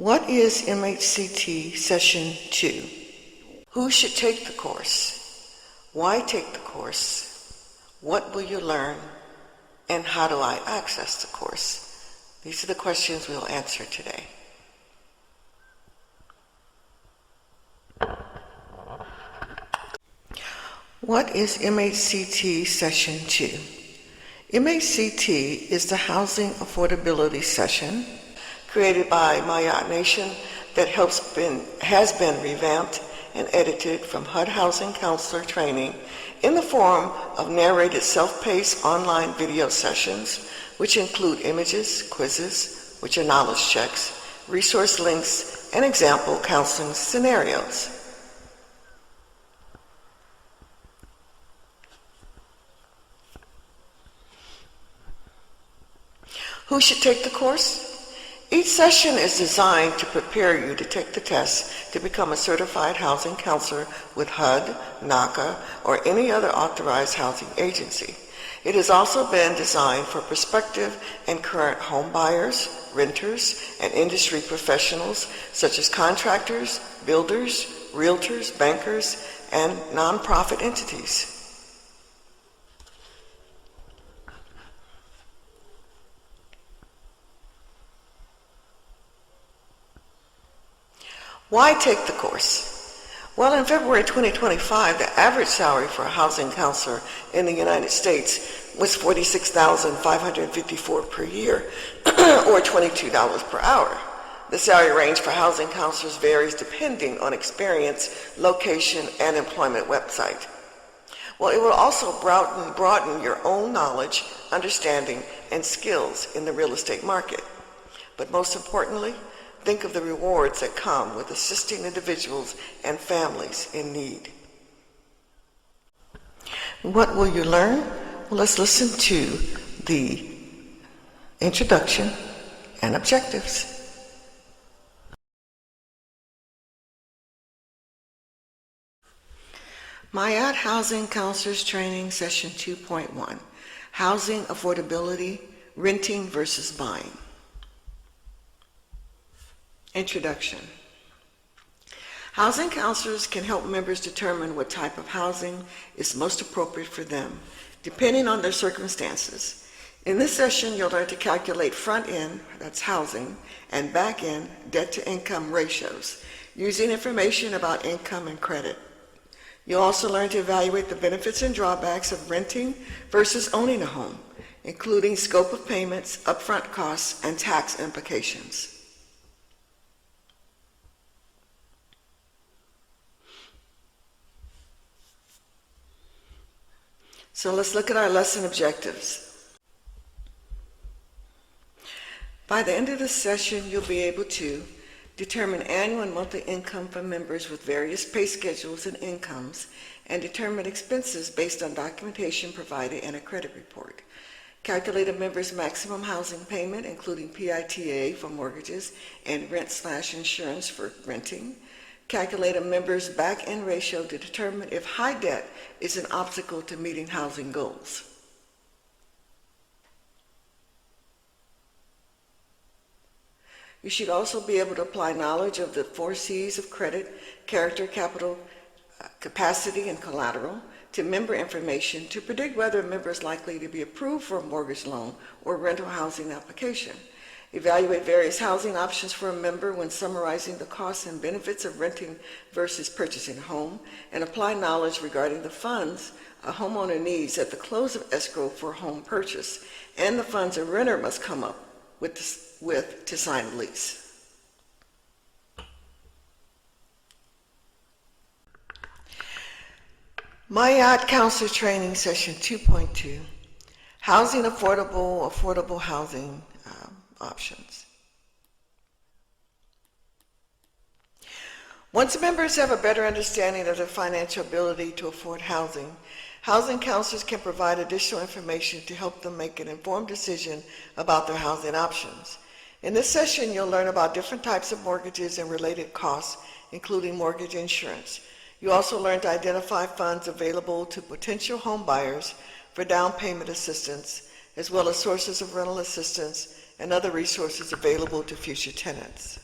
What is MHCT Session 2? Who should take the course? Why take the course? What will you learn? And how do I access the course? These are the questions we'll answer today. What is MHCT Session 2? MHCT is the Housing Affordability Session created by MAAT Nation that has been revamped and edited from HUD Housing Counselor training in the form of narrated self-paced online video sessions, which include images, quizzes, which are knowledge checks, resource links, and example counseling scenarios. Who should take the course? Each session is designed to prepare you to take the test to become a certified housing counselor with HUD, NACA, or any other authorized housing agency. It has also been designed for prospective and current home buyers, renters, and industry professionals such as contractors, builders, realtors, bankers, and nonprofit entities. Why take the course? Well, in February 2025, the average salary for a housing counselor in the United States was $46,554 per year, or $22 per hour. The salary range for housing counselors varies depending on experience, location, and employment website. Well, it will also broaden your own knowledge, understanding, and skills in the real estate market. But most importantly, think of the rewards that come with assisting individuals and families in need. What will you learn? Well, let's listen to the introduction and objectives. MAAT Housing Counselors Training Session 2.1, Housing Affordability, Renting versus Buying. Introduction. Housing counselors can help members determine what type of housing is most appropriate for them, depending on their circumstances. In this session, you'll learn to calculate front-end, that's housing, and back-end, debt-to-income ratios, using information about income and credit. You'll also learn to evaluate the benefits and drawbacks of renting versus owning a home, including scope of payments, upfront costs, and tax implications. So let's look at our lesson objectives. By the end of this session, you'll be able to determine annual and monthly income for members with various pay schedules and incomes, and determine expenses based on documentation provided in a credit report. Calculate a member's maximum housing payment, including PITA for mortgages and rent/insurance for renting. Calculate a member's back-end ratio to determine if high debt is an obstacle to meeting housing goals. You should also be able to apply knowledge of the 4 C's of credit: character, capital, capacity, and collateral to member information to predict whether a member is likely to be approved for a mortgage loan or rental housing application. Evaluate various housing options for a member when summarizing the costs and benefits of renting versus purchasing a home, and apply knowledge regarding the funds a homeowner needs at the close of escrow for home purchase, and the funds a renter must come up with to sign a lease. MAAT Counselor Training Session 2.2, Housing Affordable Housing Options. Once members have a better understanding of their financial ability to afford housing, housing counselors can provide additional information to help them make an informed decision about their housing options. In this session, you'll learn about different types of mortgages and related costs, including mortgage insurance. You also learn to identify funds available to potential home buyers for down payment assistance, as well as sources of rental assistance and other resources available to future tenants.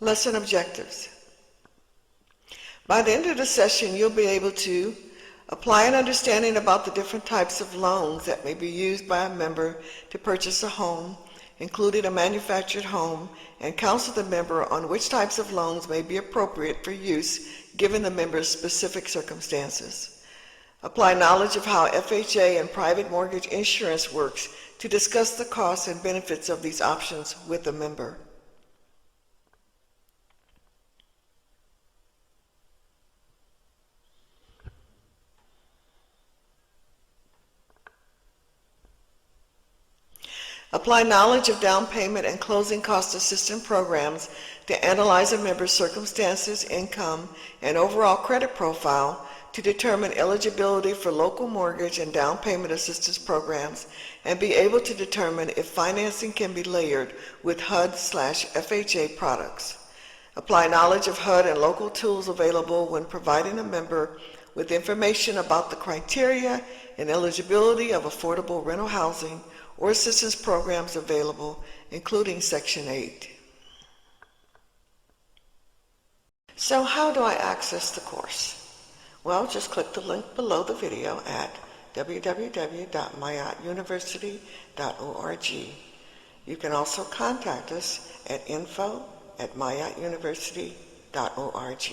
Lesson objectives. By the end of the session, you'll be able to apply an understanding about the different types of loans that may be used by a member to purchase a home, including a manufactured home, and counsel the member on which types of loans may be appropriate for use given the member's specific circumstances. Apply knowledge of how FHA and private mortgage insurance works to discuss the costs and benefits of these options with the member. Apply knowledge of down payment and closing cost assistance programs to analyze a member's circumstances, income, and overall credit profile to determine eligibility for local mortgage and down payment assistance programs, and be able to determine if financing can be layered with HUD/FHA products. Apply knowledge of HUD and local tools available when providing a member with information about the criteria and eligibility of affordable rental housing or assistance programs available, including Section 8. So how do I access the course? Well, just click the link below the video at www.maaatuniversity.org. You can also contact us at info@maaatuniversity.org.